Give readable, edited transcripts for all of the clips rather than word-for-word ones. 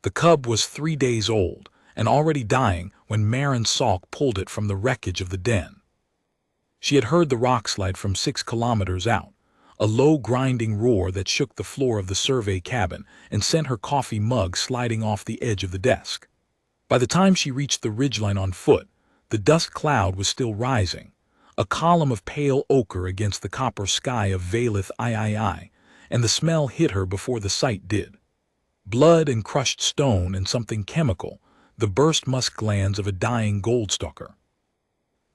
The cub was 3 days old and already dying when Maren Salk pulled it from the wreckage of the den. She had heard the rock slide from 6 kilometers out, a low grinding roar that shook the floor of the survey cabin and sent her coffee mug sliding off the edge of the desk. By the time she reached the ridgeline on foot, the dust cloud was still rising, a column of pale ochre against the copper sky of Valith III, and the smell hit her before the sight did. Blood and crushed stone and something chemical, the burst musk glands of a dying Goldstalker.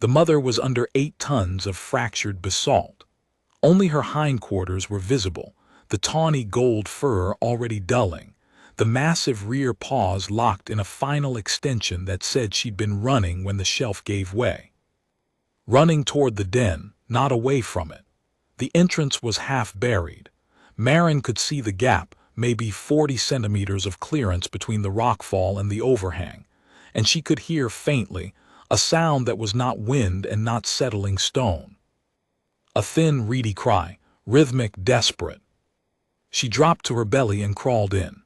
The mother was under 8 tons of fractured basalt. Only her hindquarters were visible, the tawny gold fur already dulling, the massive rear paws locked in a final extension that said she'd been running when the shelf gave way. Running toward the den, not away from it. The entrance was half buried. Maren could see the gap, maybe 40 centimeters of clearance between the rockfall and the overhang, and she could hear faintly a sound that was not wind and not settling stone. A thin, reedy cry, rhythmic, desperate. She dropped to her belly and crawled in.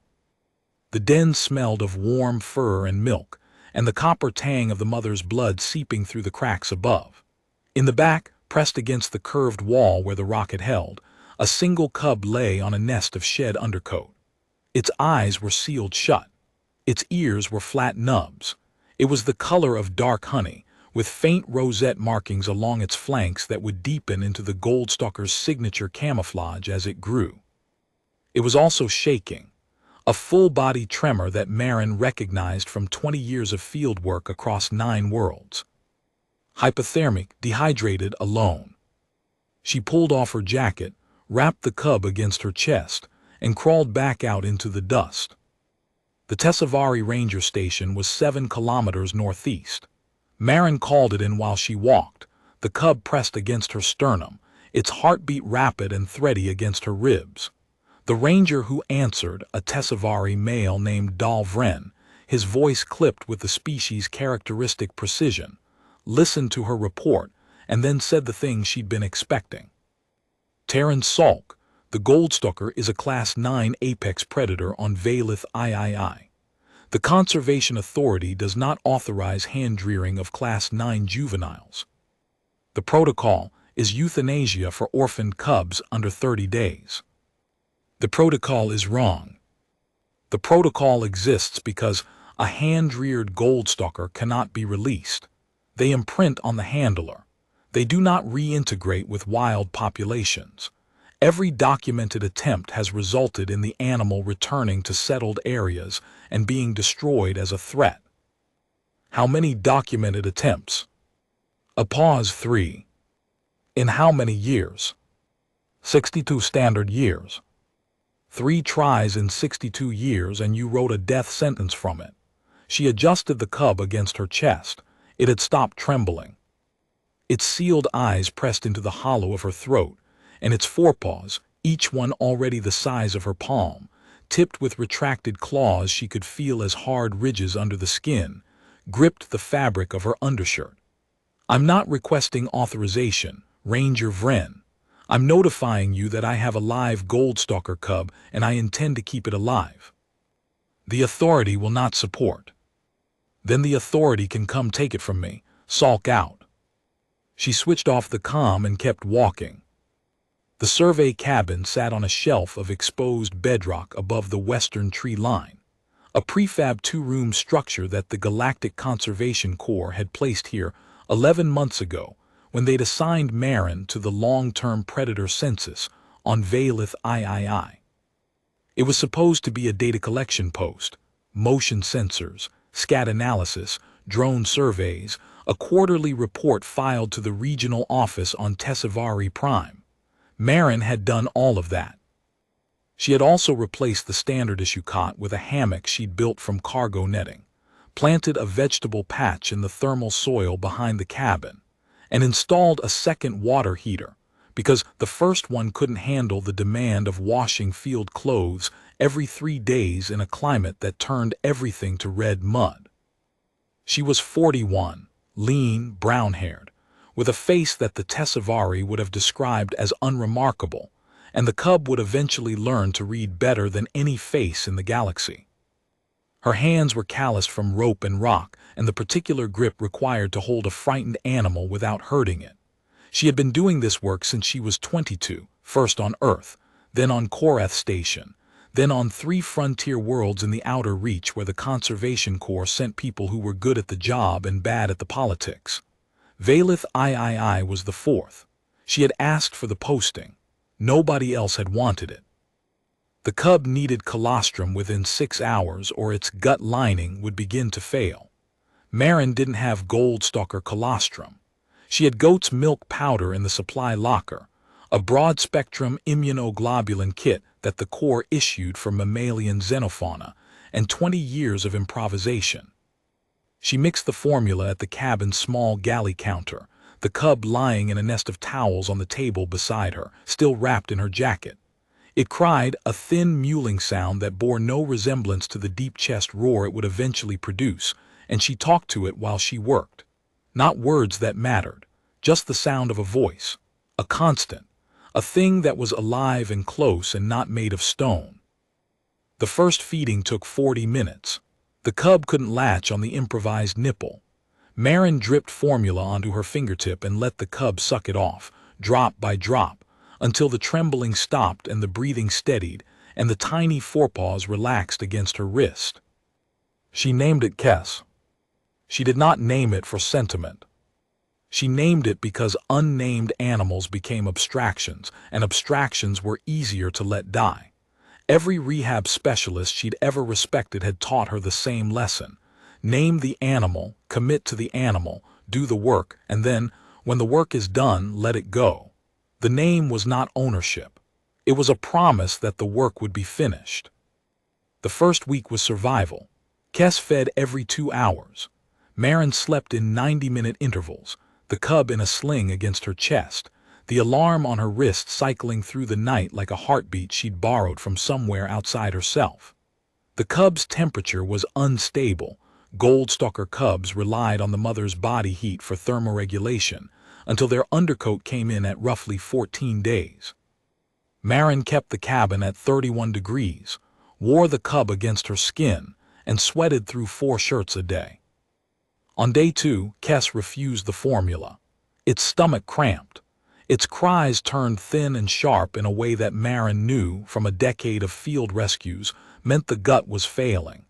The den smelled of warm fur and milk, and the copper tang of the mother's blood seeping through the cracks above. In the back, pressed against the curved wall where the rock had held, a single cub lay on a nest of shed undercoat. Its eyes were sealed shut. Its ears were flat nubs. It was the color of dark honey, with faint rosette markings along its flanks that would deepen into the Goldstalker's signature camouflage as it grew. It was also shaking, a full-body tremor that Maren recognized from 20 years of field work across 9 worlds. Hypothermic, dehydrated, alone. She pulled off her jacket, wrapped the cub against her chest, and crawled back out into the dust. The Tesavari Ranger Station was 7 kilometers northeast. Maren called it in while she walked, the cub pressed against her sternum, its heartbeat rapid and thready against her ribs. The ranger who answered, a Tesavari male named Dalvren, his voice clipped with the species' characteristic precision, listened to her report and then said the thing she'd been expecting. Terran Salk, the Goldstalker, is a Class 9 apex predator on Valith III. The Conservation Authority does not authorize hand-rearing of Class 9 juveniles. The protocol is euthanasia for orphaned cubs under 30 days. The protocol is wrong. The protocol exists because a hand-reared Goldstalker cannot be released. They imprint on the handler. They do not reintegrate with wild populations. Every documented attempt has resulted in the animal returning to settled areas and being destroyed as a threat. How many documented attempts? A pause. 3. In how many years? 62 standard years. 3 tries in 62 years and you wrote a death sentence from it. She adjusted the cub against her chest. It had stopped trembling. Its sealed eyes pressed into the hollow of her throat, and its forepaws, each one already the size of her palm, tipped with retracted claws she could feel as hard ridges under the skin, gripped the fabric of her undershirt. I'm not requesting authorization, Ranger Vren. I'm notifying you that I have a live Goldstalker cub and I intend to keep it alive. The authority will not support. Then the authority can come take it from me. Salk out. She switched off the comm and kept walking. The survey cabin sat on a shelf of exposed bedrock above the western tree line, a prefab 2-room structure that the Galactic Conservation Corps had placed here 11 months ago when they'd assigned Maren to the long-term predator census on Valith III. It was supposed to be a data collection post, motion sensors, scat analysis, drone surveys, a quarterly report filed to the regional office on Tesavari Prime. Maren had done all of that. She had also replaced the standard-issue cot with a hammock she'd built from cargo netting, planted a vegetable patch in the thermal soil behind the cabin, and installed a second water heater because the first one couldn't handle the demand of washing field clothes every 3 days in a climate that turned everything to red mud. She was 41, lean, brown-haired, with a face that the Tesavari would have described as unremarkable, and the cub would eventually learn to read better than any face in the galaxy. Her hands were calloused from rope and rock, and the particular grip required to hold a frightened animal without hurting it. She had been doing this work since she was 22, first on Earth, then on Korath Station, then on 3 frontier worlds in the Outer Reach where the Conservation Corps sent people who were good at the job and bad at the politics. Valith III was the 4th. She had asked for the posting. Nobody else had wanted it. The cub needed colostrum within 6 hours or its gut lining would begin to fail. Marin didn't have Goldstalker colostrum. She had goat's milk powder in the supply locker, a broad-spectrum immunoglobulin kit that the Corps issued for mammalian xenofauna, and 20 years of improvisation. She mixed the formula at the cabin's small galley counter, the cub lying in a nest of towels on the table beside her, still wrapped in her jacket. It cried, a thin mewling sound that bore no resemblance to the deep chest roar it would eventually produce, and she talked to it while she worked. Not words that mattered, just the sound of a voice, a constant, a thing that was alive and close and not made of stone. The first feeding took 40 minutes. The cub couldn't latch on the improvised nipple. Marin dripped formula onto her fingertip and let the cub suck it off, drop by drop, until the trembling stopped and the breathing steadied, and the tiny forepaws relaxed against her wrist. She named it Kess. She did not name it for sentiment. She named it because unnamed animals became abstractions, and abstractions were easier to let die. Every rehab specialist she'd ever respected had taught her the same lesson. Name the animal, commit to the animal, do the work, and then, when the work is done, let it go. The name was not ownership. It was a promise that the work would be finished. The first week was survival. Kess fed every 2 hours. Marin slept in 90-minute intervals, the cub in a sling against her chest, the alarm on her wrist cycling through the night like a heartbeat she'd borrowed from somewhere outside herself. The cub's temperature was unstable. Goldstalker cubs relied on the mother's body heat for thermoregulation, until their undercoat came in at roughly 14 days. Marin kept the cabin at 31 degrees, wore the cub against her skin, and sweated through 4 shirts a day. On day 2, Kess refused the formula. Its stomach cramped. Its cries turned thin and sharp in a way that Marin knew, from a decade of field rescues, meant the gut was failing.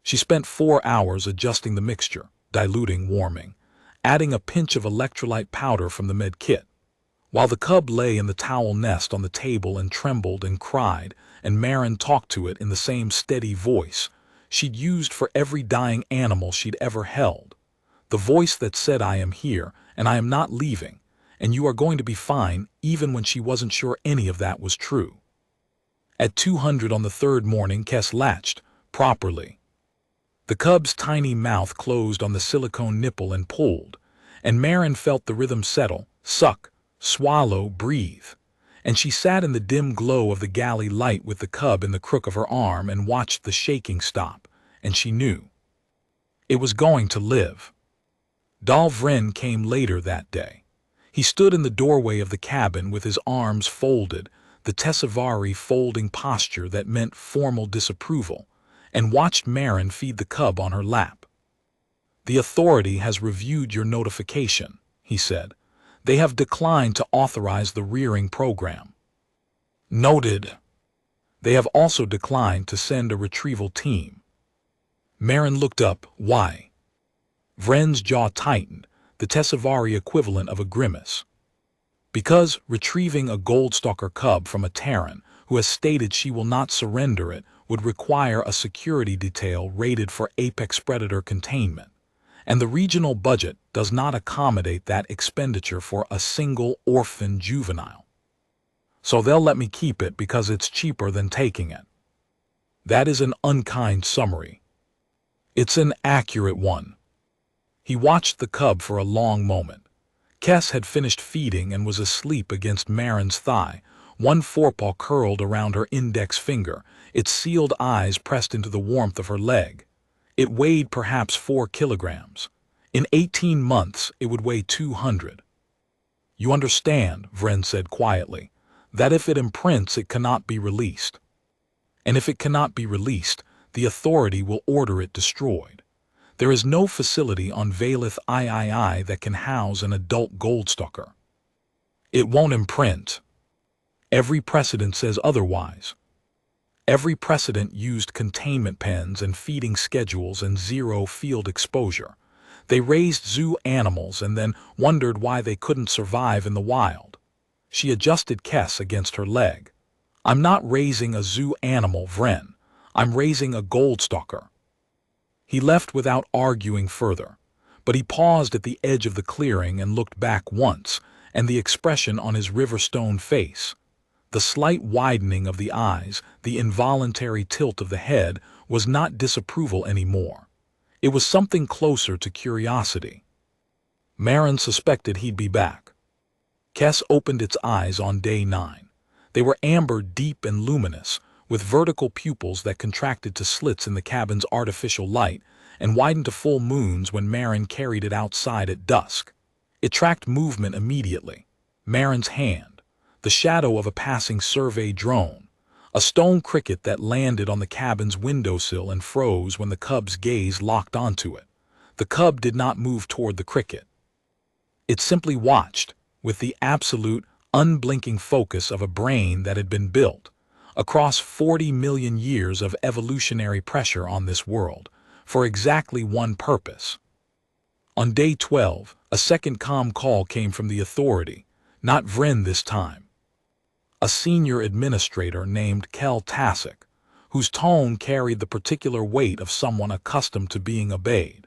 She spent 4 hours adjusting the mixture, diluting, warming, adding a pinch of electrolyte powder from the med kit. While the cub lay in the towel nest on the table and trembled and cried, and Marin talked to it in the same steady voice she'd used for every dying animal she'd ever held. The voice that said, I am here, and I am not leaving, and you are going to be fine, even when she wasn't sure any of that was true. At 200 on the 3rd morning, Kess latched, properly. The cub's tiny mouth closed on the silicone nipple and pulled, and Marin felt the rhythm settle, suck, swallow, breathe. And she sat in the dim glow of the galley light with the cub in the crook of her arm and watched the shaking stop, and she knew. It was going to live. Dalvren came later that day. He stood in the doorway of the cabin with his arms folded, the Tessavari folding posture that meant formal disapproval, and watched Marin feed the cub on her lap. The authority has reviewed your notification, he said. They have declined to authorize the rearing program. Noted. They have also declined to send a retrieval team. Marin looked up. Why? Vren's jaw tightened, the Tessavari equivalent of a grimace. Because retrieving a Goldstalker cub from a Terran who has stated she will not surrender it would require a security detail rated for apex predator containment, and the regional budget does not accommodate that expenditure for a single orphan juvenile. So they'll let me keep it because it's cheaper than taking it. That is an unkind summary. It's an accurate one. He watched the cub for a long moment. Kess had finished feeding and was asleep against Marin's thigh, one forepaw curled around her index finger, its sealed eyes pressed into the warmth of her leg. It weighed perhaps 4 kilograms. In 18 months, it would weigh 200. You understand, Vren said quietly, that if it imprints, it cannot be released. And if it cannot be released, the authority will order it destroyed. There is no facility on Valith III that can house an adult Goldstalker. It won't imprint. Every precedent says otherwise. Every precedent used containment pens and feeding schedules and zero field exposure. They raised zoo animals and then wondered why they couldn't survive in the wild. She adjusted Kess against her leg. I'm not raising a zoo animal, Vren. I'm raising a Goldstalker. He left without arguing further, but he paused at the edge of the clearing and looked back once, and the expression on his Riverstone face, the slight widening of the eyes, the involuntary tilt of the head, was not disapproval anymore. It was something closer to curiosity. Marin suspected he'd be back. Kess opened its eyes on day 9. They were amber, deep and luminous, with vertical pupils that contracted to slits in the cabin's artificial light and widened to full moons when Marin carried it outside at dusk. It tracked movement immediately. Marin's hand, the shadow of a passing survey drone, a stone cricket that landed on the cabin's windowsill and froze when the cub's gaze locked onto it. The cub did not move toward the cricket. It simply watched, with the absolute, unblinking focus of a brain that had been built, across 40 million years of evolutionary pressure on this world, for exactly one purpose. On day 12, a second comm call came from the authority, not Vren this time. A senior administrator named Kel Tassic, whose tone carried the particular weight of someone accustomed to being obeyed.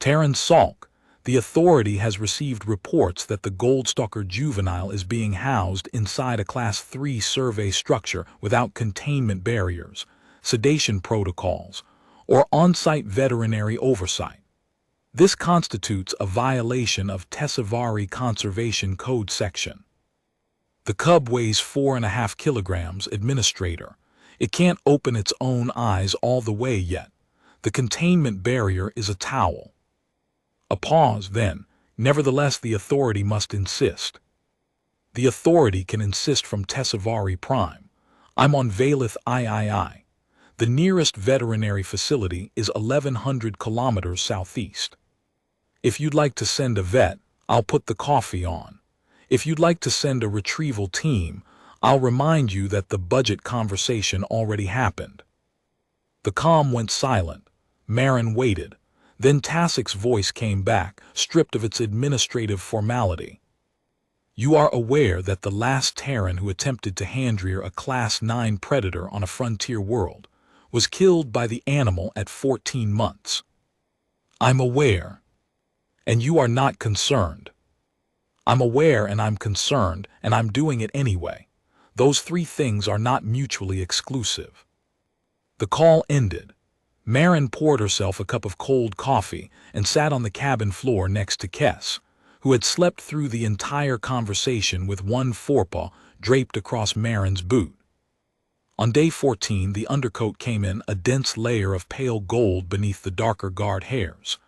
Terran Salk, the authority has received reports that the Goldstalker juvenile is being housed inside a Class 3 survey structure without containment barriers, sedation protocols, or on-site veterinary oversight. This constitutes a violation of Tessavari Conservation Code section. The cub weighs 4.5 kilograms, Administrator. It can't open its own eyes all the way yet. The containment barrier is a towel. A pause, then. Nevertheless, the authority must insist. The authority can insist from Tessavari Prime. I'm on Valith III. The nearest veterinary facility is 1,100 kilometers southeast. If you'd like to send a vet, I'll put the coffee on. If you'd like to send a retrieval team, I'll remind you that the budget conversation already happened. The comm went silent. Marin waited. Then Tassic's voice came back, stripped of its administrative formality. You are aware that the last Terran who attempted to handrear a Class 9 predator on a frontier world was killed by the animal at 14 months. I'm aware. And you are not concerned. I'm aware and I'm concerned, and I'm doing it anyway. Those three things are not mutually exclusive. The call ended. Marin poured herself a cup of cold coffee and sat on the cabin floor next to Kess, who had slept through the entire conversation with one forepaw draped across Marin's boot. On day 14, the undercoat came in, a dense layer of pale gold beneath the darker guard hairs.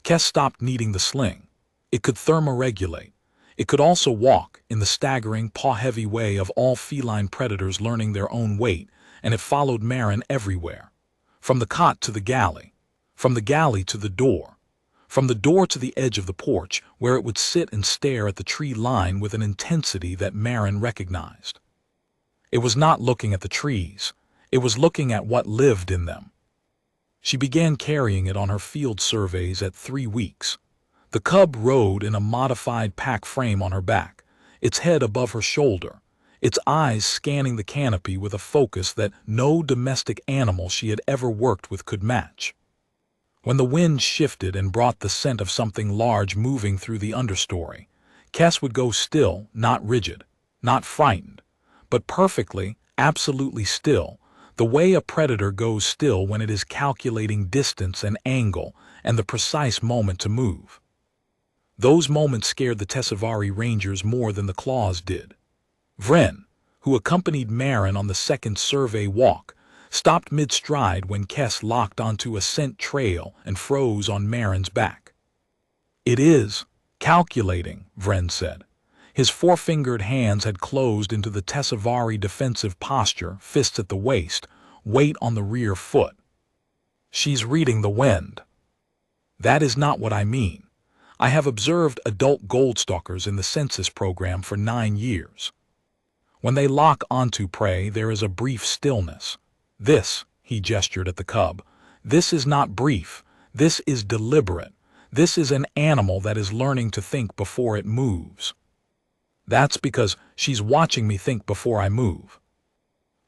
Kess stopped needing the sling. It could thermoregulate. It could also walk in the staggering, paw-heavy way of all feline predators learning their own weight, and it followed Marin everywhere. From the cot to the galley, from the galley to the door, from the door to the edge of the porch, where it would sit and stare at the tree line with an intensity that Marin recognized. It was not looking at the trees. It was looking at what lived in them. She began carrying it on her field surveys at 3 weeks. The cub rode in a modified pack frame on her back, its head above her shoulder, its eyes scanning the canopy with a focus that no domestic animal she had ever worked with could match. When the wind shifted and brought the scent of something large moving through the understory, Kess would go still, not rigid, not frightened, but perfectly, absolutely still, the way a predator goes still when it is calculating distance and angle and the precise moment to move. Those moments scared the Tessavari Rangers more than the claws did. Vren, who accompanied Marin on the second survey walk, stopped mid-stride when Kess locked onto a scent trail and froze on Marin's back. It is calculating, Vren said. His four-fingered hands had closed into the Tessavari defensive posture, fists at the waist, weight on the rear foot. She's reading the wind. That is not what I mean. I have observed adult Goldstalkers in the census program for 9 years. When they lock onto prey, there is a brief stillness. This, he gestured at the cub, this is not brief. This is deliberate. This is an animal that is learning to think before it moves. That's because she's watching me think before I move.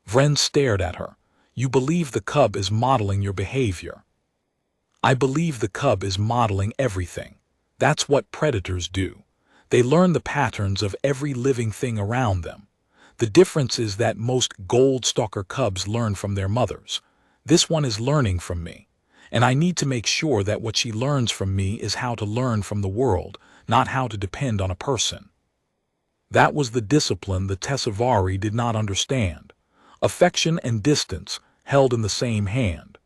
Vren stared at her. You believe the cub is modeling your behavior. I believe the cub is modeling everything. That's what predators do. They learn the patterns of every living thing around them. The difference is that most Goldstalker cubs learn from their mothers. This one is learning from me. And I need to make sure that what she learns from me is how to learn from the world, not how to depend on a person. That was the discipline the Tessavari did not understand. Affection and distance held in the same hand.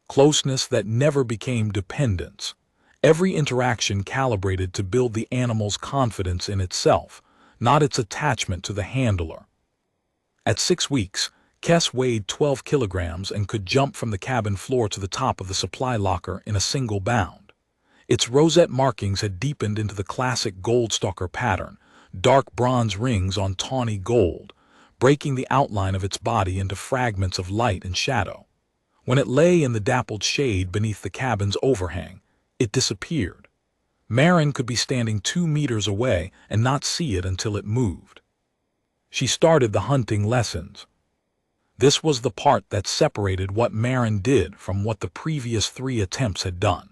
Closeness that never became dependence. Every interaction calibrated to build the animal's confidence in itself, not its attachment to the handler. At 6 weeks, Kess weighed 12 kilograms and could jump from the cabin floor to the top of the supply locker in a single bound. Its rosette markings had deepened into the classic Goldstalker pattern, dark bronze rings on tawny gold, breaking the outline of its body into fragments of light and shadow. When it lay in the dappled shade beneath the cabin's overhang, it disappeared. Marin could be standing 2 meters away and not see it until it moved. She started the hunting lessons. This was the part that separated what Marin did from what the previous 3 attempts had done.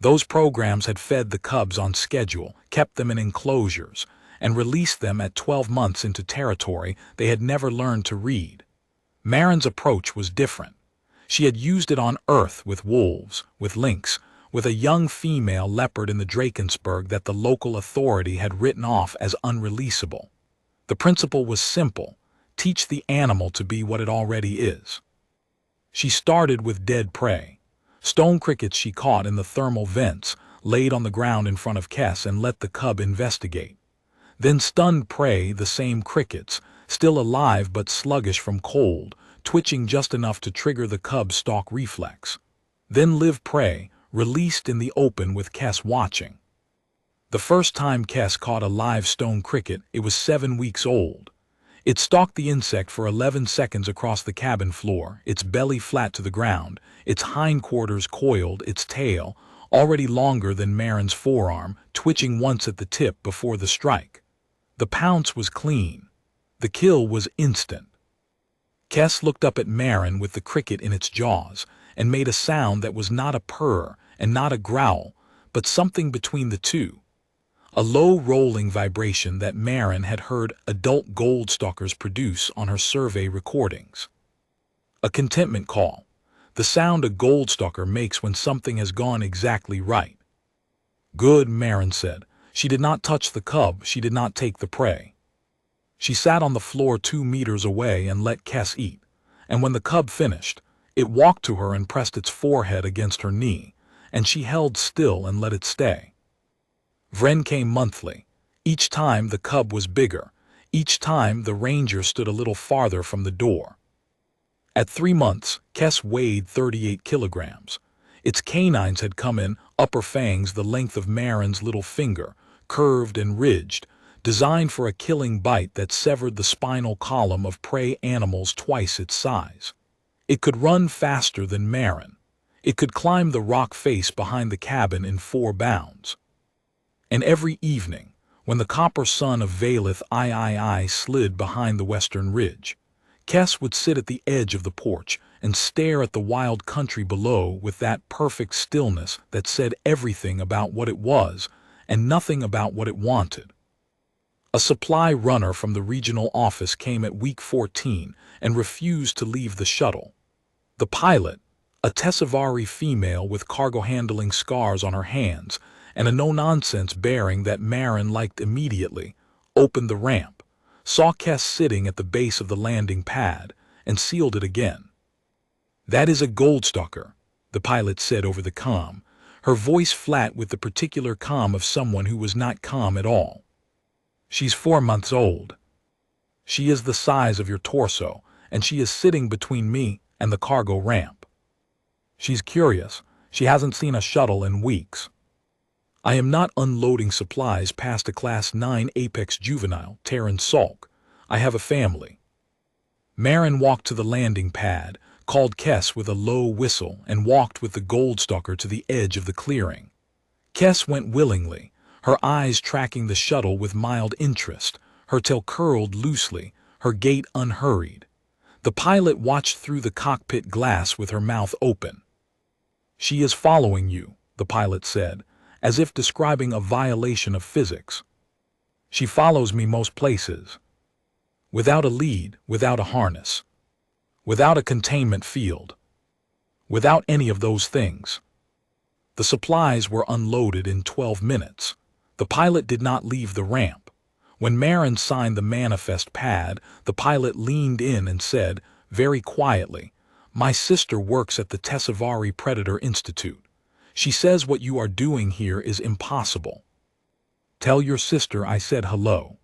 Those programs had fed the cubs on schedule, kept them in enclosures, and released them at 12 months into territory they had never learned to read. Marin's approach was different. She had used it on Earth with wolves, with lynx, with a young female leopard in the Drakensberg that the local authority had written off as unreleasable. The principle was simple: teach the animal to be what it already is. She started with dead prey. Stone crickets she caught in the thermal vents, laid on the ground in front of Kess and let the cub investigate. Then stunned prey, the same crickets, still alive but sluggish from cold, twitching just enough to trigger the cub's stalk reflex. Then live prey, released in the open with Kess watching. The first time Kess caught a live stone cricket, it was 7 weeks old. It stalked the insect for 11 seconds across the cabin floor, its belly flat to the ground, its hindquarters coiled, its tail, already longer than Marin's forearm, twitching once at the tip before the strike. The pounce was clean. The kill was instant. Kess looked up at Marin with the cricket in its jaws and made a sound that was not a purr and not a growl, but something between the two. A low rolling vibration that Marin had heard adult Goldstalkers produce on her survey recordings. A contentment call, the sound a Goldstalker makes when something has gone exactly right. Good, Marin said. She did not touch the cub, she did not take the prey. She sat on the floor 2 meters away and let Kess eat, and when the cub finished, it walked to her and pressed its forehead against her knee, and she held still and let it stay. Vren came monthly. Each time the cub was bigger. Each time the ranger stood a little farther from the door. At 3 months, Kess weighed 38 kilograms. Its canines had come in, upper fangs the length of Marin's little finger, curved and ridged, designed for a killing bite that severed the spinal column of prey animals twice its size. It could run faster than Marin. It could climb the rock face behind the cabin in 4 bounds. And every evening, when the copper sun of Valeth III slid behind the western ridge, Kess would sit at the edge of the porch and stare at the wild country below with that perfect stillness that said everything about what it was and nothing about what it wanted. A supply runner from the regional office came at week 14 and refused to leave the shuttle. The pilot, a Tessavari female with cargo-handling scars on her hands and a no-nonsense bearing that Marin liked immediately, opened the ramp, saw Kess sitting at the base of the landing pad, and sealed it again. "That is a Goldstalker," the pilot said over the comm, her voice flat with the particular calm of someone who was not calm at all. "She's 4 months old. She is the size of your torso, and she is sitting between me and the cargo ramp." She's curious. She hasn't seen a shuttle in weeks. I am not unloading supplies past a Class 9 apex juvenile, Terran Salk. I have a family. Marin walked to the landing pad, called Kess with a low whistle, and walked with the Goldstalker to the edge of the clearing. Kess went willingly, her eyes tracking the shuttle with mild interest, her tail curled loosely, her gait unhurried. The pilot watched through the cockpit glass with her mouth open. "She is following you," the pilot said, as if describing a violation of physics. "She follows me most places. Without a lead, without a harness. Without a containment field. Without any of those things." The supplies were unloaded in 12 minutes. The pilot did not leave the ramp. When Marin signed the manifest pad, the pilot leaned in and said, very quietly, "My sister works at the Tessavari Predator Institute. She says what you are doing here is impossible. Tell your sister I said hello."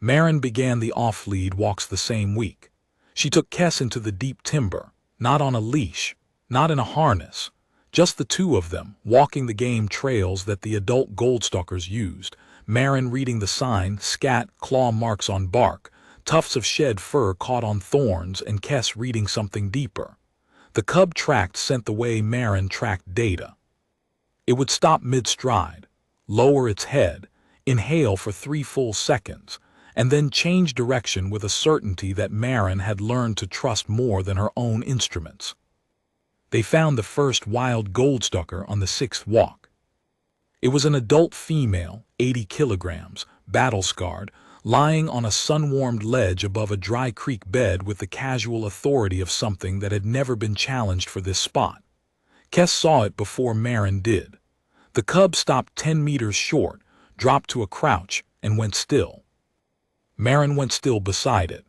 Marin began the off-lead walks the same week. She took Kess into the deep timber, not on a leash, not in a harness, just the two of them, walking the game trails that the adult Goldstalkers used, Marin reading the sign, scat, claw marks on bark, tufts of shed fur caught on thorns, and Kess reading something deeper. The cub tracked sent the way Marin tracked data. It would stop mid-stride, lower its head, inhale for 3 full seconds, and then change direction with a certainty that Marin had learned to trust more than her own instruments. They found the first wild Goldstalker on the 6th walk. It was an adult female, 80 kilograms, battle-scarred, lying on a sun-warmed ledge above a dry creek bed with the casual authority of something that had never been challenged for this spot. Kess saw it before Marin did. The cub stopped 10 meters short, dropped to a crouch, and went still. Marin went still beside it.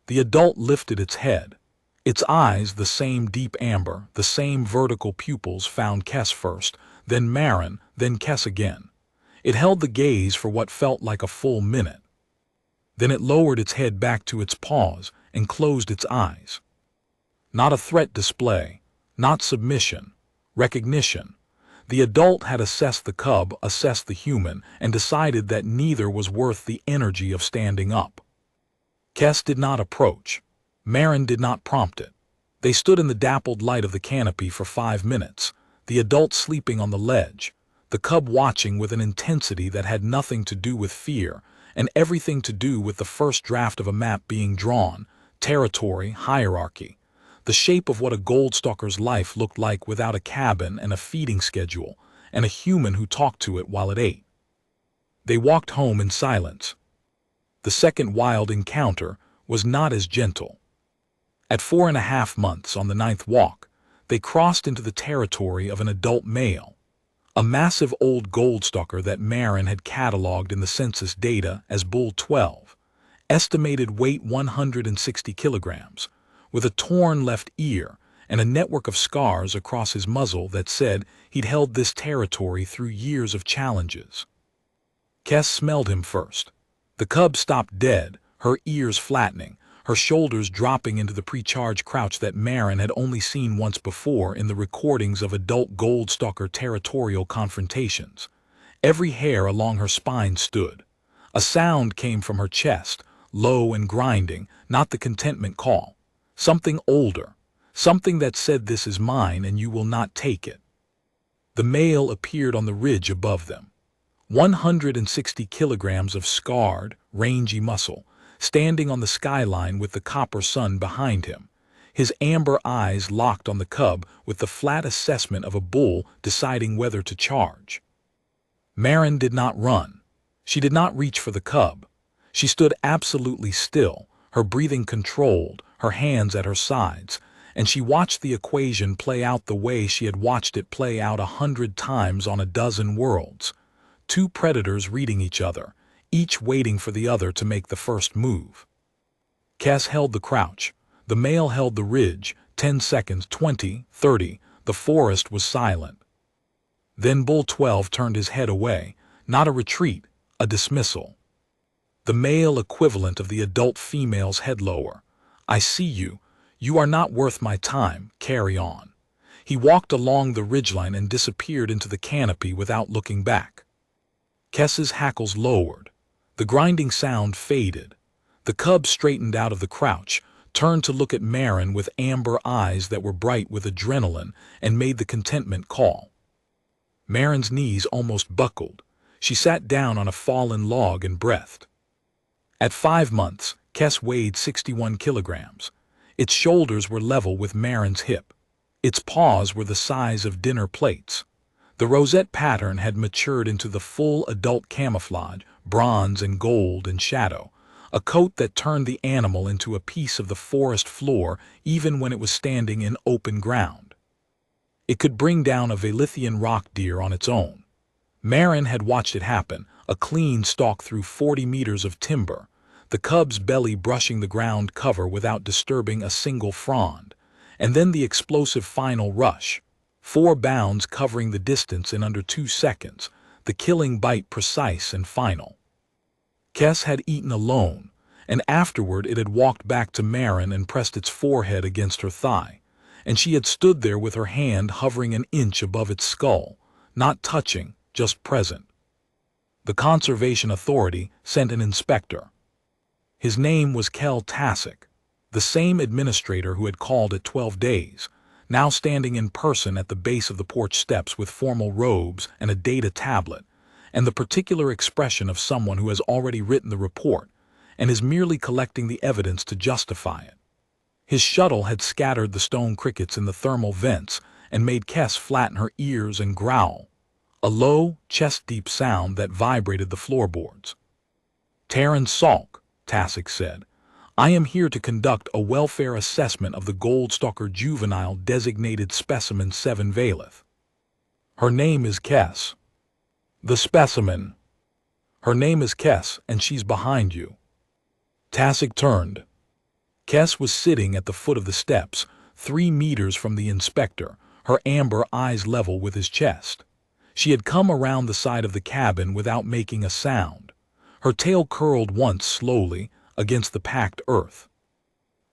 The adult lifted its head. Its eyes, the same deep amber, the same vertical pupils, found Kess first, then Marin, then Kess again. It held the gaze for what felt like a full minute. Then it lowered its head back to its paws and closed its eyes. Not a threat display, not submission, recognition. The adult had assessed the cub, assessed the human, and decided that neither was worth the energy of standing up. Kess did not approach. Marin did not prompt it. They stood in the dappled light of the canopy for 5 minutes, the adult sleeping on the ledge, the cub watching with an intensity that had nothing to do with fear and everything to do with the first draft of a map being drawn, territory, hierarchy, the shape of what a Goldstalker's life looked like without a cabin and a feeding schedule, and a human who talked to it while it ate. They walked home in silence. The second wild encounter was not as gentle. At 4.5 months on the 9th walk, they crossed into the territory of an adult male, a massive old Goldstalker that Marin had cataloged in the census data as Bull 12, estimated weight 160 kilograms, with a torn left ear and a network of scars across his muzzle that said he'd held this territory through years of challenges. Kess smelled him first. The cub stopped dead, her ears flattening, her shoulders dropping into the pre-charge crouch that Marin had only seen once before in the recordings of adult Goldstalker territorial confrontations. Every hair along her spine stood. A sound came from her chest, low and grinding, not the contentment call. Something older, something that said, "This is mine and you will not take it." The male appeared on the ridge above them. 160 kilograms of scarred, rangy muscle, standing on the skyline with the copper sun behind him, his amber eyes locked on the cub with the flat assessment of a bull deciding whether to charge. Marin did not run. She did not reach for the cub. She stood absolutely still, her breathing controlled, her hands at her sides, and she watched the equation play out the way she had watched it play out 100 times on a dozen worlds. 2 predators reading each other, each waiting for the other to make the first move. Kess held the crouch. The male held the ridge. 10 seconds, 20, 30. The forest was silent. Then Bull 12 turned his head away, not a retreat, a dismissal. The male equivalent of the adult female's head lower. "I see you. You are not worth my time. Carry on." He walked along the ridgeline and disappeared into the canopy without looking back. Kess's hackles lowered. The grinding sound faded. The cub straightened out of the crouch, turned to look at Marin with amber eyes that were bright with adrenaline, and made the contentment call. Marin's knees almost buckled. She sat down on a fallen log and breathed. At 5 months, Kess weighed 61 kilograms. Its shoulders were level with Marin's hip. Its paws were the size of dinner plates. The rosette pattern had matured into the full adult camouflage, bronze and gold and shadow, a coat that turned the animal into a piece of the forest floor even when it was standing in open ground. It could bring down a Valithian rock deer on its own. Marin had watched it happen, a clean stalk through 40 meters of timber, the cub's belly brushing the ground cover without disturbing a single frond, and then the explosive final rush. 4 bounds covering the distance in under 2 seconds, the killing bite precise and final. Kess had eaten alone, and afterward it had walked back to Marin and pressed its forehead against her thigh, and she had stood there with her hand hovering an inch above its skull, not touching, just present. The Conservation Authority sent an inspector. His name was Kel Tassic, the same administrator who had called at 12 days, now standing in person at the base of the porch steps with formal robes and a data tablet, and the particular expression of someone who has already written the report and is merely collecting the evidence to justify it. His shuttle had scattered the stone crickets in the thermal vents and made Kess flatten her ears and growl, a low, chest-deep sound that vibrated the floorboards. "Terran Salk," Tassic said, "I am here to conduct a welfare assessment of the Goldstalker juvenile designated specimen 7 Valith. Her name is Kess." "The specimen." "Her name is Kess, and she's behind you." Tassic turned. Kess was sitting at the foot of the steps, 3 meters from the inspector, her amber eyes level with his chest. She had come around the side of the cabin without making a sound. Her tail curled once slowly against the packed earth.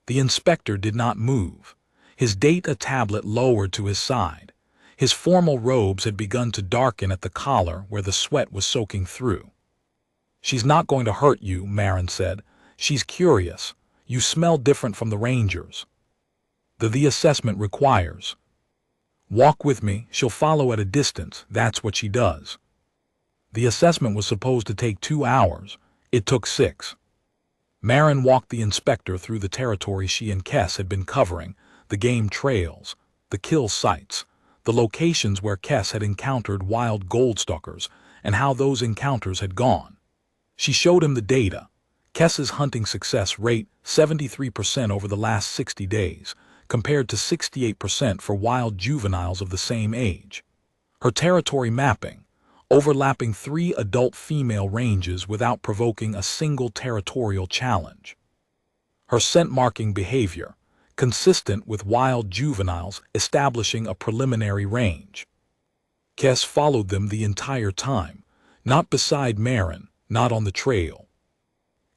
The inspector did not move. His data tablet lowered to his side. His formal robes had begun to darken at the collar where the sweat was soaking through. "She's not going to hurt you," Marin said. "She's curious. You smell different from the rangers. The assessment requires. Walk with me, she'll follow at a distance, that's what she does." The assessment was supposed to take 2 hours. It took 6. Marin walked the inspector through the territory she and Kess had been covering, the game trails, the kill sites, the locations where Kess had encountered wild Goldstalkers, and how those encounters had gone. She showed him the data. Kess's hunting success rate 73% over the last 60 days, compared to 68% for wild juveniles of the same age. Her territory mapping, overlapping 3 adult female ranges without provoking a single territorial challenge. Her scent-marking behavior, consistent with wild juveniles establishing a preliminary range. Kess followed them the entire time, not beside Marin, not on the trail.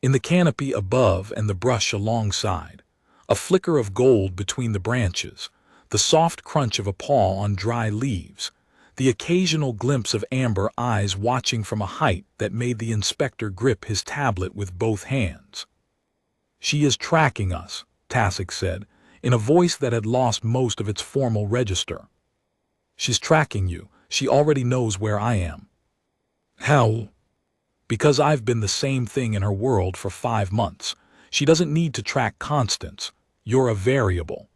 In the canopy above and the brush alongside, a flicker of gold between the branches, the soft crunch of a paw on dry leaves, the occasional glimpse of amber eyes watching from a height that made the inspector grip his tablet with both hands. "She is tracking us," Tassic said, in a voice that had lost most of its formal register. "She's tracking you. She already knows where I am." "How?" "Because I've been the same thing in her world for 5 months. She doesn't need to track constants. You're a variable."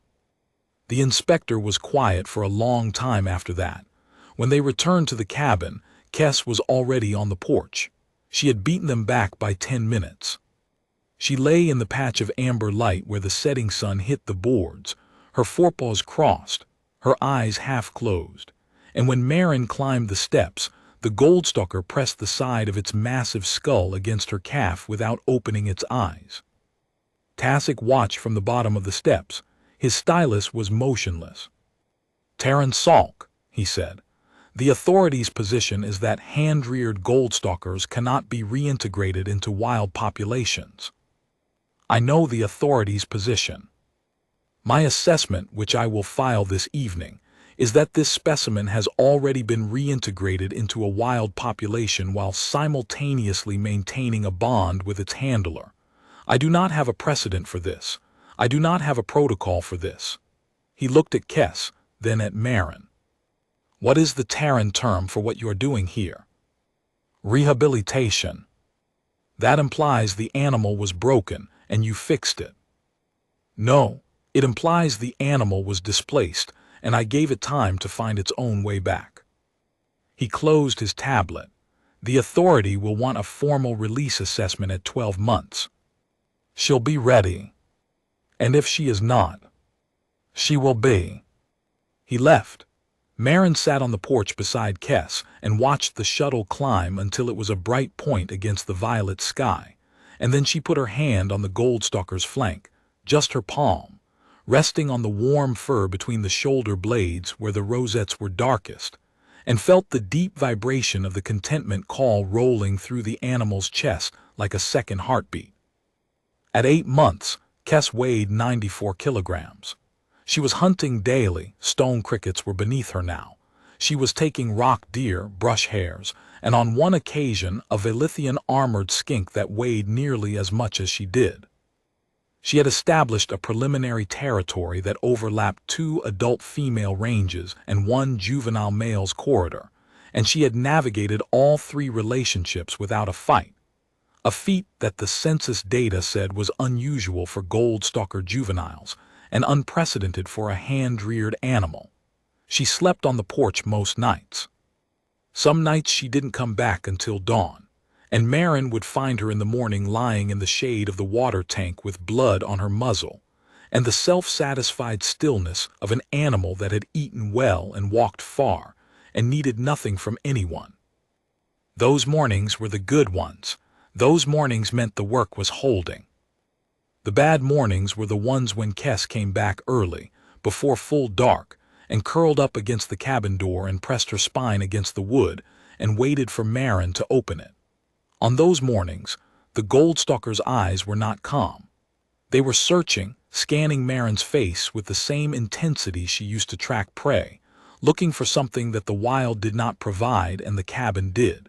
The inspector was quiet for a long time after that. When they returned to the cabin, Kess was already on the porch. She had beaten them back by 10 minutes. She lay in the patch of amber light where the setting sun hit the boards, her forepaws crossed, her eyes half closed, and when Marin climbed the steps, the Goldstalker pressed the side of its massive skull against her calf without opening its eyes. Tassic watched from the bottom of the steps. His stylus was motionless. "Terran Salk," he said, "the authorities' position is that hand-reared Goldstalkers cannot be reintegrated into wild populations." "I know the authorities' position. My assessment, which I will file this evening, is that this specimen has already been reintegrated into a wild population while simultaneously maintaining a bond with its handler. I do not have a precedent for this. I do not have a protocol for this. He looked at Kes, then at Marin. What is the Terran term for what you are doing here? Rehabilitation. That implies the animal was broken and you fixed it. No, it implies the animal was displaced and I gave it time to find its own way back. He closed his tablet. The authority will want a formal release assessment at 12 months. She'll be ready. And if she is not, she will be. He left. Marin sat on the porch beside Kes and watched the shuttle climb until it was a bright point against the violet sky, and then she put her hand on the Goldstalker's flank, just her palm, resting on the warm fur between the shoulder blades where the rosettes were darkest, and felt the deep vibration of the contentment call rolling through the animal's chest like a second heartbeat. At 8 months, Kes weighed 94 kilograms. She was hunting daily, stone crickets were beneath her now. She was taking rock deer, brush hares, and on one occasion a Velithian armored skink that weighed nearly as much as she did. She had established a preliminary territory that overlapped 2 adult female ranges and 1 juvenile male's corridor, and she had navigated all 3 relationships without a fight. A feat that the census data said was unusual for Goldstalker juveniles, and unprecedented for a hand-reared animal. She slept on the porch most nights. Some nights she didn't come back until dawn, and Marin would find her in the morning lying in the shade of the water tank with blood on her muzzle, and the self-satisfied stillness of an animal that had eaten well and walked far, and needed nothing from anyone. Those mornings were the good ones. Those mornings meant the work was holding. The bad mornings were the ones when Kes came back early, before full dark, and curled up against the cabin door and pressed her spine against the wood and waited for Marin to open it. On those mornings, the Goldstalker's eyes were not calm. They were searching, scanning Marin's face with the same intensity she used to track prey, looking for something that the wild did not provide and the cabin did.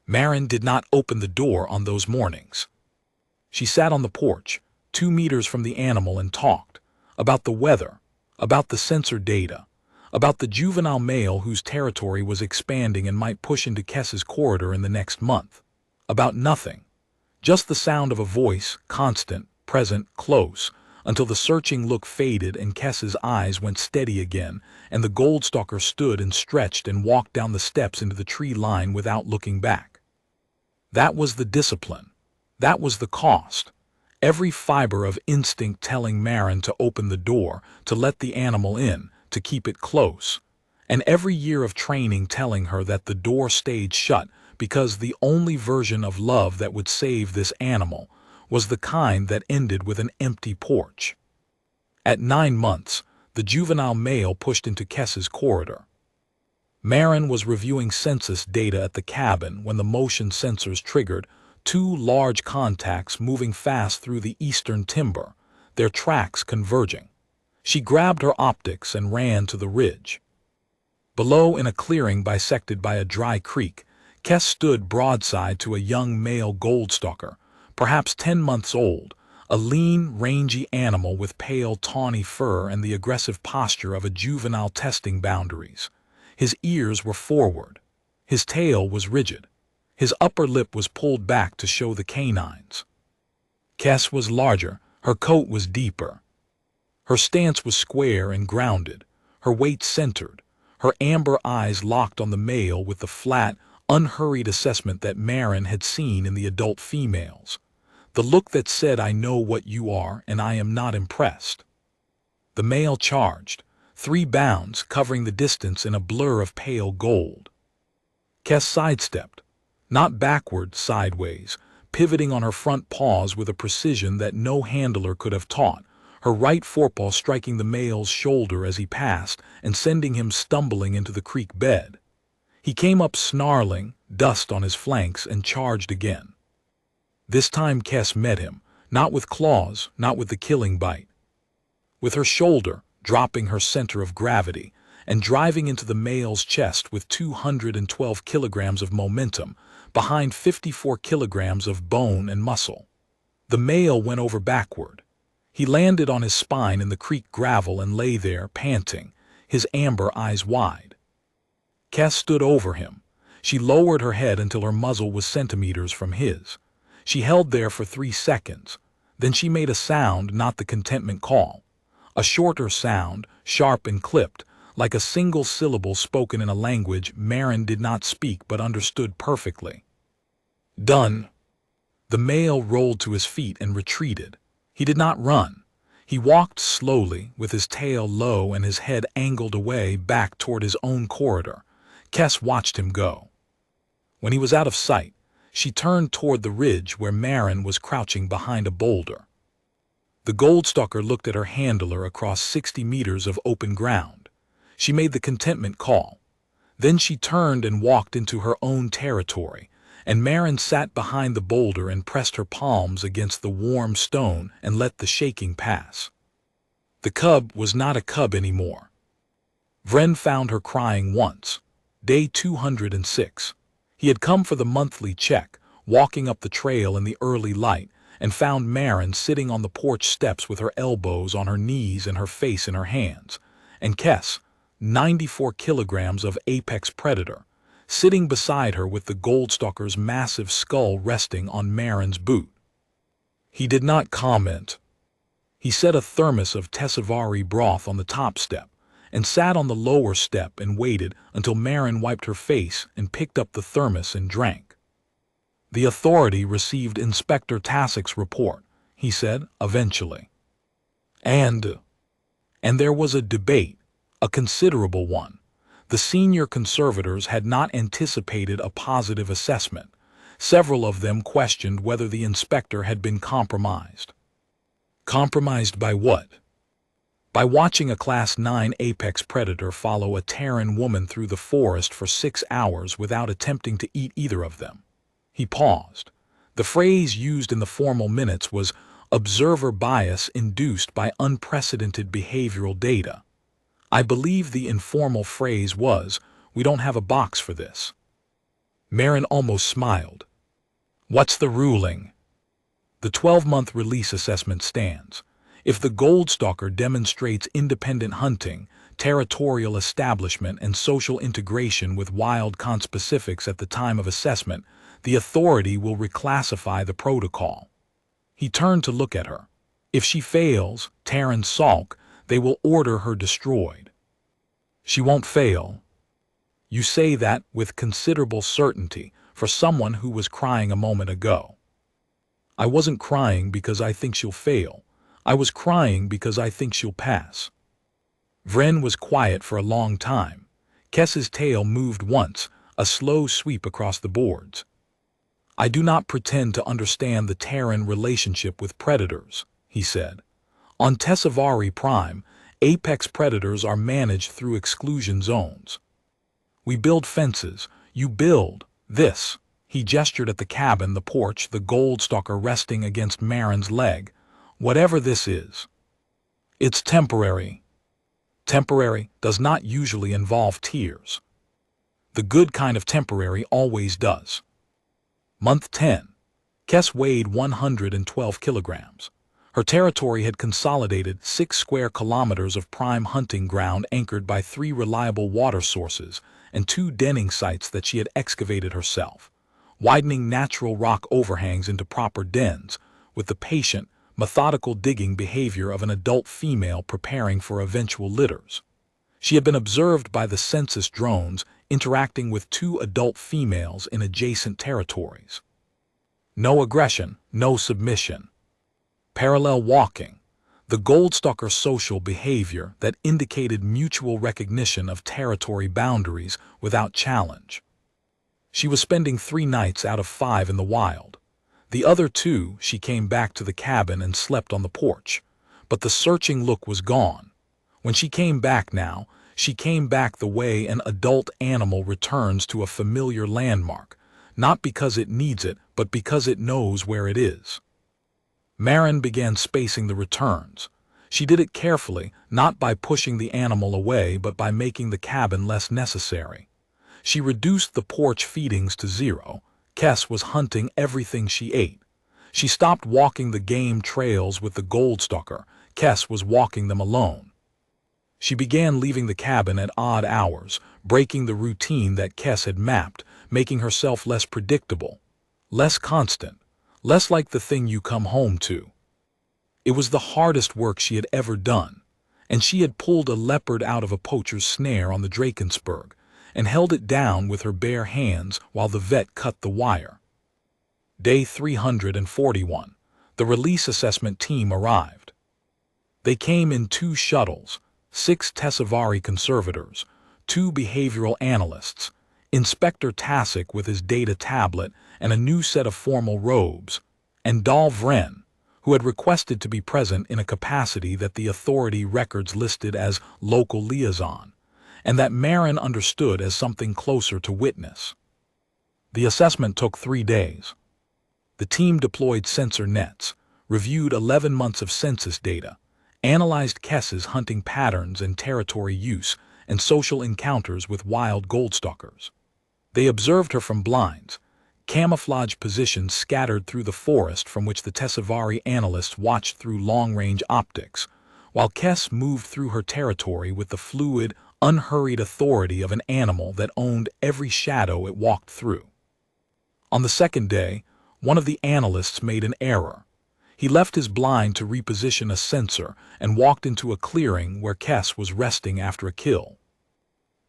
Marin did not open the door on those mornings. She sat on the porch, 2 meters from the animal, and talked about the weather, about the sensor data, about the juvenile male whose territory was expanding and might push into Kes's corridor in the next month, about nothing, just the sound of a voice, constant, present, close, until the searching look faded and Kes's eyes went steady again, and the Goldstalker stood and stretched and walked down the steps into the tree line without looking back. That was the discipline. That was the cost. Every fiber of instinct telling Marin to open the door, to let the animal in, to keep it close. And every year of training telling her that the door stayed shut because the only version of love that would save this animal was the kind that ended with an empty porch. At 9 months, the juvenile male pushed into Kes's corridor. Marin was reviewing census data at the cabin when the motion sensors triggered 2 large contacts moving fast through the eastern timber, their tracks converging. She grabbed her optics and ran to the ridge. Below, in a clearing bisected by a dry creek, Kes stood broadside to a young male Goldstalker, perhaps 10 months old, a lean, rangy animal with pale, tawny fur and the aggressive posture of a juvenile testing boundaries. His ears were forward. His tail was rigid. His upper lip was pulled back to show the canines. Kes was larger. Her coat was deeper. Her stance was square and grounded, her weight centered, her amber eyes locked on the male with the flat, unhurried assessment that Marin had seen in the adult females. The look that said, "I know what you are, and I am not impressed." The male charged, 3 bounds covering the distance in a blur of pale gold. Kes sidestepped, not backward, sideways, pivoting on her front paws with a precision that no handler could have taught, her right forepaw striking the male's shoulder as he passed and sending him stumbling into the creek bed. He came up snarling, dust on his flanks, and charged again. This time Kes met him, not with claws, not with the killing bite. With her shoulder, dropping her center of gravity, and driving into the male's chest with 212 kilograms of momentum, behind 54 kilograms of bone and muscle. The male went over backward. He landed on his spine in the creek gravel and lay there, panting, his amber eyes wide. Kes stood over him. She lowered her head until her muzzle was centimeters from his. She held there for 3 seconds. Then she made a sound, not the contentment call. A shorter sound, sharp and clipped, like a single syllable spoken in a language Marin did not speak but understood perfectly. Done. The male rolled to his feet and retreated. He did not run. He walked slowly, with his tail low and his head angled away back toward his own corridor. Kes watched him go. When he was out of sight, she turned toward the ridge where Marin was crouching behind a boulder. The Goldstalker looked at her handler across 60 meters of open ground. She made the contentment call. Then she turned and walked into her own territory, and Marin sat behind the boulder and pressed her palms against the warm stone and let the shaking pass. The cub was not a cub anymore. Vren found her crying once. Day 206. He had come for the monthly check, walking up the trail in the early light, and found Marin sitting on the porch steps with her elbows on her knees and her face in her hands, and Kes, 94 kilograms of apex predator, sitting beside her with the Goldstalker's massive skull resting on Marin's boot. He did not comment. He set a thermos of Tesavari broth on the top step, and sat on the lower step and waited until Marin wiped her face and picked up the thermos and drank. The authority received Inspector Tassik's report, he said, eventually. And there was a debate, a considerable one. The senior conservators had not anticipated a positive assessment. Several of them questioned whether the inspector had been compromised. Compromised by what? By watching a Class 9 apex predator follow a Terran woman through the forest for 6 hours without attempting to eat either of them. He paused. The phrase used in the formal minutes was observer bias induced by unprecedented behavioral data. I believe the informal phrase was, "We don't have a box for this." Marin almost smiled. What's the ruling? The 12-month release assessment stands. If the Goldstalker demonstrates independent hunting, territorial establishment, and social integration with wild conspecifics at the time of assessment, the authority will reclassify the protocol. He turned to look at her. If she fails, Terran sulk, they will order her destroyed. She won't fail. You say that with considerable certainty for someone who was crying a moment ago. I wasn't crying because I think she'll fail. I was crying because I think she'll pass. Vren was quiet for a long time. Kes's tail moved once, a slow sweep across the boards. I do not pretend to understand the Terran relationship with predators, he said. On Tesavari Prime, apex predators are managed through exclusion zones. We build fences. You build this. He gestured at the cabin, the porch, the Goldstalker resting against Marin's leg. Whatever this is. It's temporary. Temporary does not usually involve tears. The good kind of temporary always does. Month 10. Kes weighed 112 kilograms. Her territory had consolidated 6 square kilometers of prime hunting ground anchored by 3 reliable water sources and 2 denning sites that she had excavated herself, widening natural rock overhangs into proper dens, with the patient, methodical digging behavior of an adult female preparing for eventual litters. She had been observed by the census drones interacting with 2 adult females in adjacent territories. No aggression, no submission. Parallel walking, the Goldstalker social behavior that indicated mutual recognition of territory boundaries without challenge. She was spending 3 nights out of 5 in the wild. The other 2, she came back to the cabin and slept on the porch, but the searching look was gone. When she came back now, she came back the way an adult animal returns to a familiar landmark, not because it needs it, but because it knows where it is. Marin began spacing the returns. She did it carefully, not by pushing the animal away but by making the cabin less necessary. She reduced the porch feedings to zero. Kess was hunting everything she ate. She stopped walking the game trails with the Goldstalker. Kess was walking them alone. She began leaving the cabin at odd hours, breaking the routine that Kess had mapped, making herself less predictable, less constant, less like the thing you come home to. It was the hardest work she had ever done, and she had pulled a leopard out of a poacher's snare on the Drakensberg and held it down with her bare hands while the vet cut the wire. Day 341. The release assessment team arrived. They came in 2 shuttles, 6 Tessavari conservators, 2 behavioral analysts, Inspector Tassic with his data tablet and a new set of formal robes, and Dal Vren, who had requested to be present in a capacity that the authority records listed as local liaison, and that Marin understood as something closer to witness. The assessment took 3 days. The team deployed sensor nets, reviewed 11 months of census data, analyzed Kess's hunting patterns and territory use and social encounters with wild Goldstalkers. They observed her from blinds, camouflage positions scattered through the forest from which the Tessavari analysts watched through long-range optics, while Kess moved through her territory with the fluid, unhurried authority of an animal that owned every shadow it walked through. On the 2nd day, one of the analysts made an error. He left his blind to reposition a sensor and walked into a clearing where Kess was resting after a kill.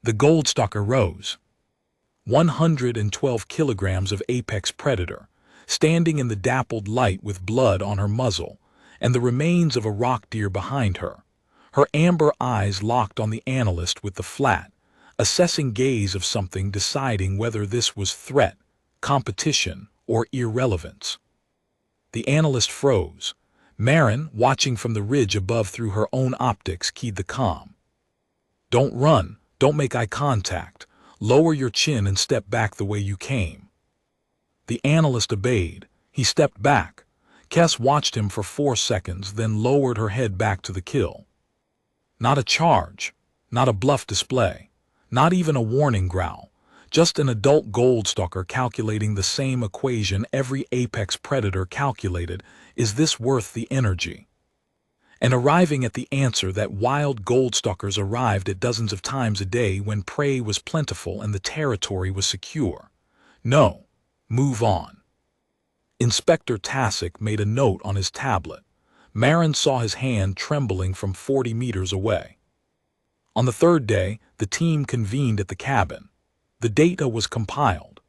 The Goldstalker rose. 112 kilograms of apex predator, standing in the dappled light with blood on her muzzle, and the remains of a rock deer behind her. Her amber eyes locked on the analyst with the flat, assessing gaze of something, deciding whether this was threat, competition, or irrelevance. The analyst froze. Marin, watching from the ridge above through her own optics, keyed the comm. "Don't run, don't make eye contact. Lower your chin and step back the way you came." The analyst obeyed. He stepped back. Kess watched him for 4 seconds, then lowered her head back to the kill. Not a charge, not a bluff display, not even a warning growl. Just an adult Goldstalker calculating the same equation every apex predator calculated: is this worth the energy? And arriving at the answer that wild Goldstalkers arrived at dozens of times a day when prey was plentiful and the territory was secure. No, move on. Inspector Tassic made a note on his tablet. Marin saw his hand trembling from 40 meters away. On the 3rd day, the team convened at the cabin. The data was compiled.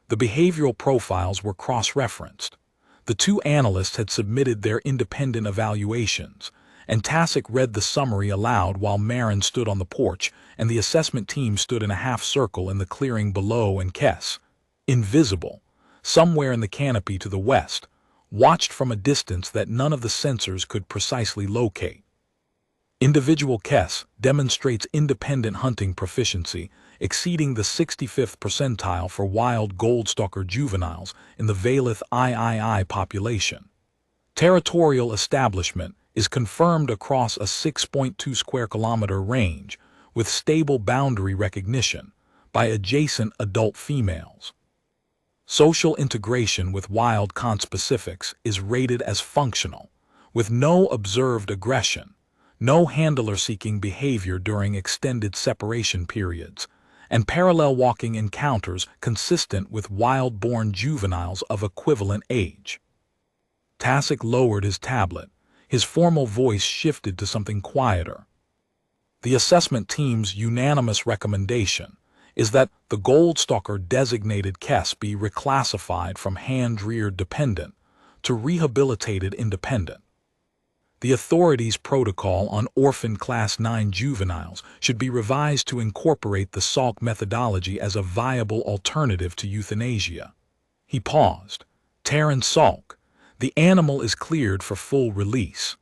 The behavioral profiles were cross-referenced. The 2 analysts had submitted their independent evaluations, and Tassic read the summary aloud while Marin stood on the porch and the assessment team stood in a half-circle in the clearing below, and Kess, invisible, somewhere in the canopy to the west, watched from a distance that none of the sensors could precisely locate. Individual Kess demonstrates independent hunting proficiency, exceeding the 65th percentile for wild Goldstalker juveniles in the Valith III population. Territorial establishment is confirmed across a 6.2 square kilometer range with stable boundary recognition by adjacent adult females. Social integration with wild conspecifics is rated as functional, with no observed aggression, no handler-seeking behavior during extended separation periods, and parallel walking encounters consistent with wild-born juveniles of equivalent age. Tassic lowered his tablet. His formal voice shifted to something quieter. The assessment team's unanimous recommendation is that the Goldstalker designated Kess be reclassified from hand-reared dependent to rehabilitated independent. The authorities' protocol on orphaned Class 9 juveniles should be revised to incorporate the Salk methodology as a viable alternative to euthanasia. He paused. Terran Salk, the animal is cleared for full release.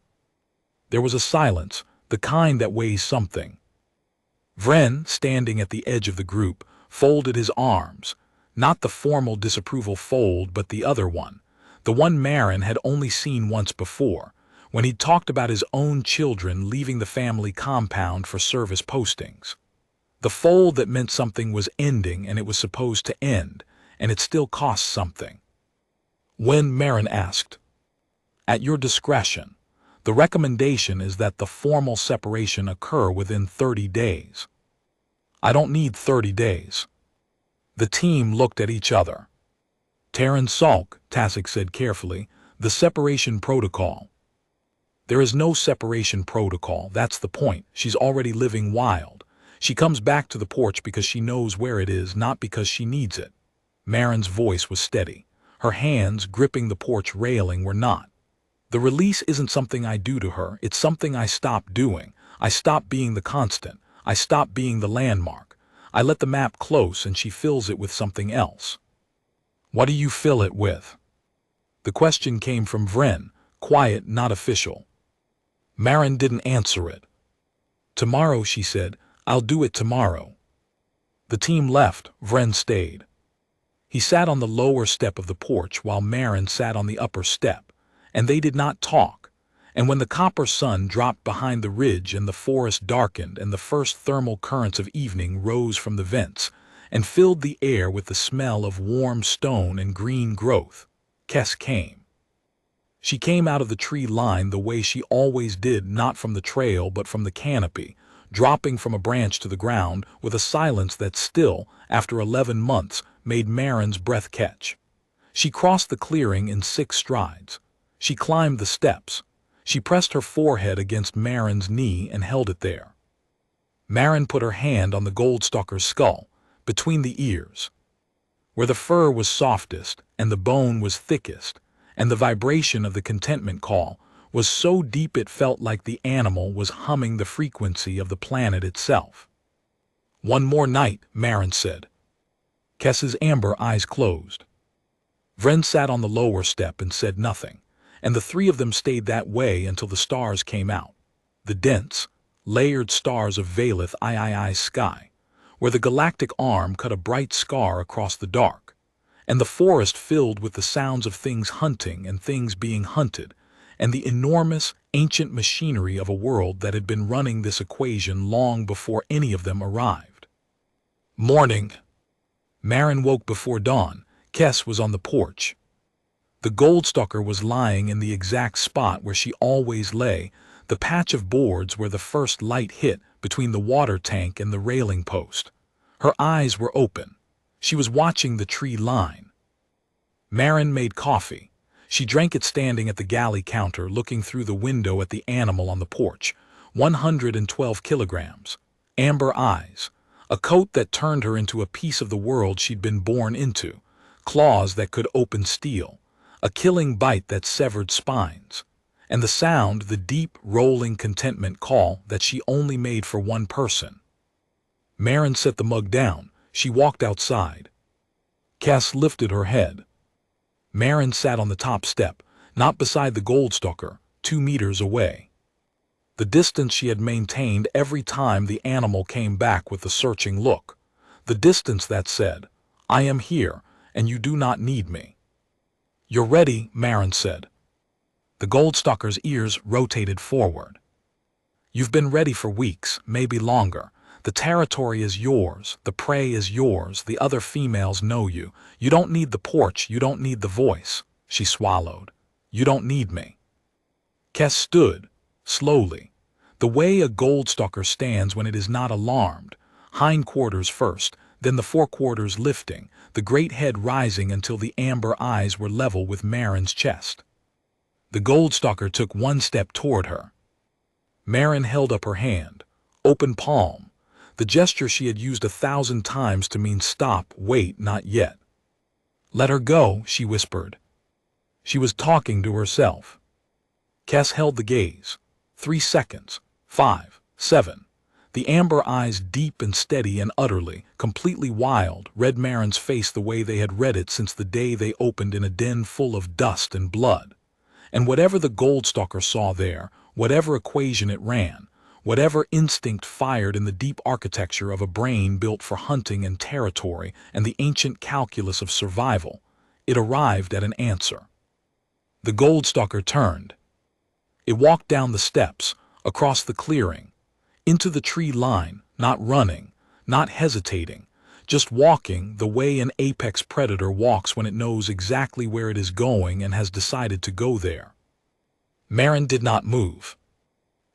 There was a silence, the kind that weighs something. Vren, standing at the edge of the group, folded his arms, not the formal disapproval fold but the other one, the one Marin had only seen once before, when he talked about his own children leaving the family compound for service postings. The fold that meant something was ending and it was supposed to end, and it still cost something. When Marin asked, "At your discretion, the recommendation is that the formal separation occur within 30 days. I don't need 30 days. The team looked at each other. Terran Salk, Tasik said carefully, the separation protocol. There is no separation protocol, that's the point. She's already living wild. She comes back to the porch because she knows where it is, not because she needs it. Marin's voice was steady. Her hands, gripping the porch railing, were not. The release isn't something I do to her, it's something I stop doing. I stop being the constant. I stop being the landmark. I let the map close and she fills it with something else. What do you fill it with? The question came from Vren, quiet, not official. Marin didn't answer it. Tomorrow, she said, I'll do it tomorrow. The team left, Vren stayed. He sat on the lower step of the porch while Marin sat on the upper step, and they did not talk. And when the copper sun dropped behind the ridge and the forest darkened and the first thermal currents of evening rose from the vents and filled the air with the smell of warm stone and green growth, Kes came. She came out of the tree line the way she always did, not from the trail but from the canopy, dropping from a branch to the ground with a silence that still, after 11 months, made Marin's breath catch. She crossed the clearing in 6 strides. She climbed the steps. She pressed her forehead against Marin's knee and held it there. Marin put her hand on the Goldstalker's skull, between the ears, where the fur was softest and the bone was thickest, and the vibration of the contentment call was so deep it felt like the animal was humming the frequency of the planet itself. One more night, Marin said. Kes's amber eyes closed. Vren sat on the lower step and said nothing, and the 3 of them stayed that way until the stars came out, the dense, layered stars of Valith III's sky, where the galactic arm cut a bright scar across the dark, and the forest filled with the sounds of things hunting and things being hunted, and the enormous, ancient machinery of a world that had been running this equation long before any of them arrived. Morning. Marin woke before dawn. Kes was on the porch. The Goldstalker was lying in the exact spot where she always lay, the patch of boards where the first light hit between the water tank and the railing post. Her eyes were open. She was watching the tree line. Marin made coffee. She drank it standing at the galley counter, looking through the window at the animal on the porch. 112 kilograms. Amber eyes. A coat that turned her into a piece of the world she'd been born into. Claws that could open steel. A killing bite that severed spines. And the sound, the deep, rolling contentment call that she only made for one person. Marin set the mug down. She walked outside. Kes lifted her head. Marin sat on the top step, not beside the Goldstalker, 2 meters away. The distance she had maintained every time the animal came back with a searching look. The distance that said, I am here, and you do not need me. You're ready, Marin said. The Goldstalker's ears rotated forward. You've been ready for weeks, maybe longer. The territory is yours, the prey is yours, the other females know you. You don't need the porch, you don't need the voice. She swallowed. You don't need me. Kes stood, slowly, the way a Goldstalker stands when it is not alarmed, hindquarters first, then the forequarters lifting, the great head rising until the amber eyes were level with Marin's chest. The Goldstalker took 1 step toward her. Marin held up her hand, open palm, the gesture she had used 1,000 times to mean stop, wait, not yet. Let her go, she whispered. She was talking to herself. Kes held the gaze. 3 seconds, 5, 7. The amber eyes, deep and steady and utterly, completely wild, read Marin's face the way they had read it since the day they opened in a den full of dust and blood. And whatever the Goldstalker saw there, whatever equation it ran, whatever instinct fired in the deep architecture of a brain built for hunting and territory and the ancient calculus of survival, it arrived at an answer. The Goldstalker turned. It walked down the steps, across the clearing, into the tree line, not running, not hesitating, just walking the way an apex predator walks when it knows exactly where it is going and has decided to go there. Maren did not move.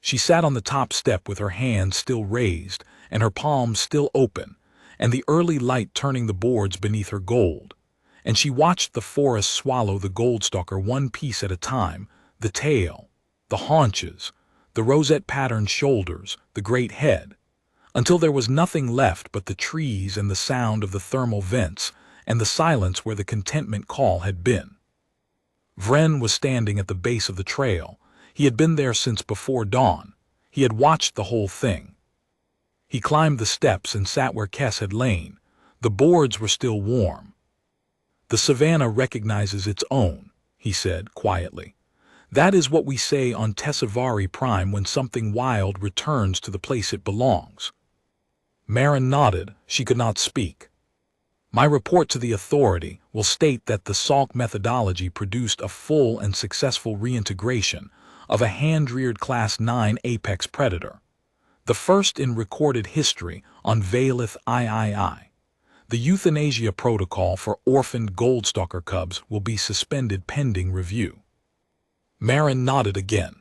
She sat on the top step with her hands still raised and her palms still open, and the early light turning the boards beneath her gold. And she watched the forest swallow the Goldstalker one piece at a time, the tail, the haunches, the rosette-patterned shoulders, the great head, until there was nothing left but the trees and the sound of the thermal vents and the silence where the contentment call had been. Vren was standing at the base of the trail. He had been there since before dawn. He had watched the whole thing. He climbed the steps and sat where Kess had lain. The boards were still warm. "The Savannah recognizes its own," he said quietly. "That is what we say on Tessavari Prime when something wild returns to the place it belongs." Maren nodded. She could not speak. "My report to the authority will state that the Salk methodology produced a full and successful reintegration of a hand-reared Class 9 apex predator, the first in recorded history on Valith III. The euthanasia protocol for orphaned Goldstalker cubs will be suspended pending review." Maren nodded again.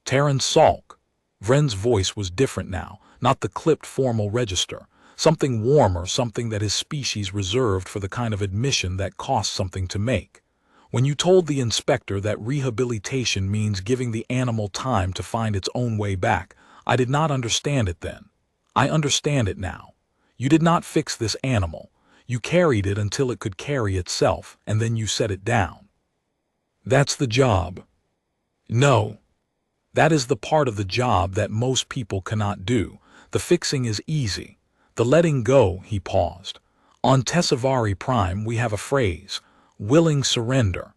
"Terran Salk." Vren's voice was different now, not the clipped formal register. Something warmer, something that his species reserved for the kind of admission that costs something to make. "When you told the inspector that rehabilitation means giving the animal time to find its own way back, I did not understand it then. I understand it now. You did not fix this animal. You carried it until it could carry itself, and then you set it down. That's the job." "No. That is the part of the job that most people cannot do. The fixing is easy. The letting go," he paused. "On Tessavari Prime we have a phrase, willing surrender.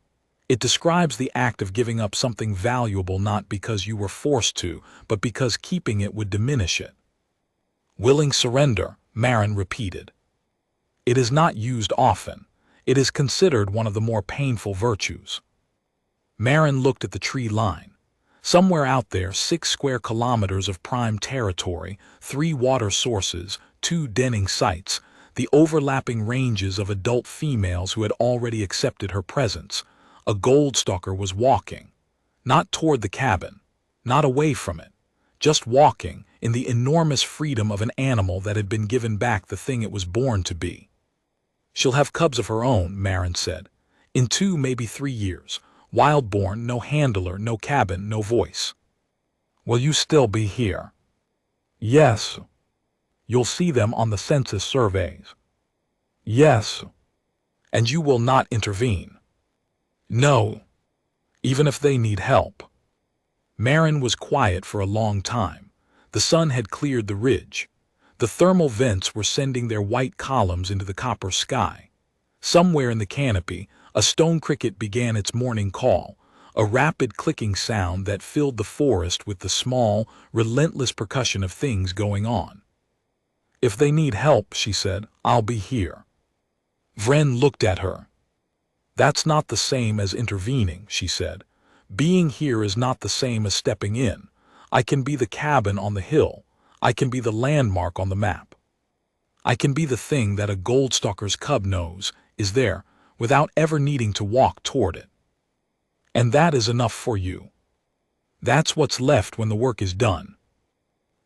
It describes the act of giving up something valuable not because you were forced to, but because keeping it would diminish it." "Willing surrender," Maren repeated. "It is not used often. It is considered one of the more painful virtues." Maren looked at the tree line. Somewhere out there, 6 square kilometers of prime territory, 3 water sources, 2 denning sites, the overlapping ranges of adult females who had already accepted her presence, a Goldstalker was walking. Not toward the cabin, not away from it, just walking in the enormous freedom of an animal that had been given back the thing it was born to be. "She'll have cubs of her own," Maren said. "In 2, maybe 3 years. Wild-born, no handler, no cabin, no voice." "Will you still be here?" "Yes." "You'll see them on the census surveys?" "Yes." "And you will not intervene?" "No." "Even if they need help?" Maren was quiet for a long time. The sun had cleared the ridge. The thermal vents were sending their white columns into the copper sky. Somewhere in the canopy, a stone cricket began its morning call, a rapid clicking sound that filled the forest with the small, relentless percussion of things going on. "If they need help," she said, "I'll be here." Vren looked at her. "That's not the same as intervening," she said. "Being here is not the same as stepping in. I can be the cabin on the hill. I can be the landmark on the map. I can be the thing that a Goldstalker's cub knows is there without ever needing to walk toward it. And that is enough for you. That's what's left when the work is done."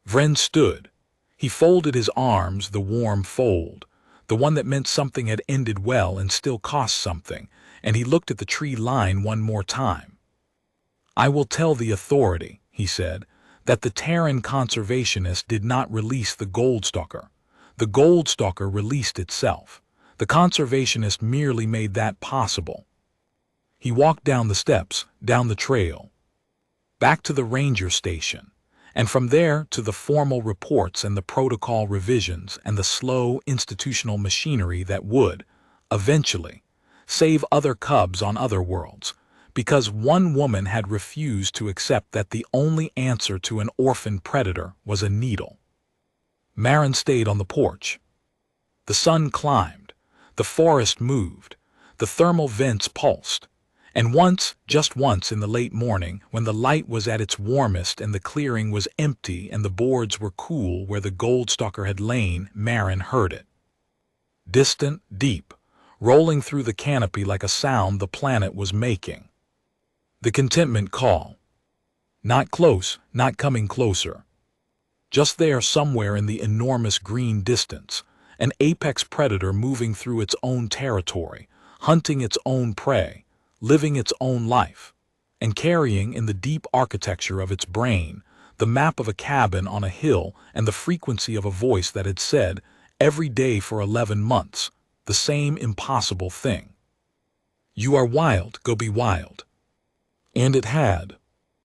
Vren stood. He folded his arms, the warm fold, the one that meant something had ended well and still cost something, and he looked at the tree line one more time. "I will tell the authority," he said, "that the Terran conservationist did not release the Goldstalker. The Goldstalker released itself. The conservationist merely made that possible." He walked down the steps, down the trail, back to the ranger station, and from there to the formal reports and the protocol revisions and the slow institutional machinery that would, eventually, save other cubs on other worlds, because one woman had refused to accept that the only answer to an orphan predator was a needle. Maren stayed on the porch. The sun climbed. The forest moved. The thermal vents pulsed. And once, just once in the late morning, when the light was at its warmest and the clearing was empty and the boards were cool where the Goldstalker had lain, Marin heard it. Distant, deep, rolling through the canopy like a sound the planet was making. The contentment call. Not close, not coming closer. Just there somewhere in the enormous green distance, an apex predator moving through its own territory, hunting its own prey, living its own life, and carrying in the deep architecture of its brain the map of a cabin on a hill and the frequency of a voice that had said, every day for 11 months, the same impossible thing. You are wild, go be wild. And it had.